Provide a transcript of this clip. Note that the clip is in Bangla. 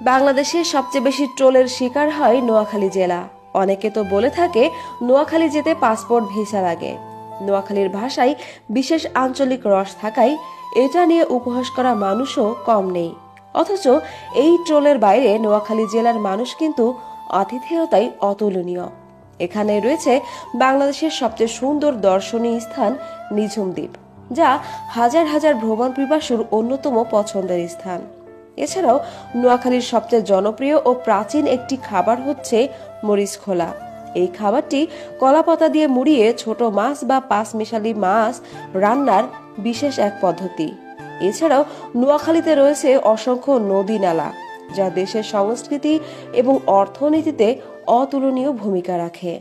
বাংলাদেশের সবচেয়ে বেশি ট্রোলের শিকার হয় নোয়াখালী জেলা। অনেকে তো বলে থাকে নোয়াখালী যেতে পাসপোর্ট ভিসা লাগে। নোয়াখালীর ভাষায় বিশেষ আঞ্চলিক রস থাকায় এটা নিয়ে উপহাস করা মানুষও কম নেই। অথচ এই ট্রোলের বাইরে নোয়াখালী জেলার মানুষ কিন্তু আতিথেয়তায় অতুলনীয়। এখানে রয়েছে বাংলাদেশের সবচেয়ে সুন্দর দর্শনীয় স্থান নিঝুম দ্বীপ, যা হাজার হাজার ভ্রমণ পিপাসুর অন্যতম পছন্দের স্থান। এছাড়াও নোয়াখালীর সবচেয়ে জনপ্রিয় ও প্রাচীন একটি খাবার হচ্ছে মরিচ খোলা। এই খাবারটি কলাপাতা দিয়ে মুড়িয়ে ছোট মাছ বা পাঁচমিশালি মাছ রান্নার বিশেষ এক পদ্ধতি। এছাড়াও নোয়াখালীতে রয়েছে অসংখ্য নদী নালা, যা দেশের সংস্কৃতি এবং অর্থনীতিতে অতুলনীয় ভূমিকা রাখে।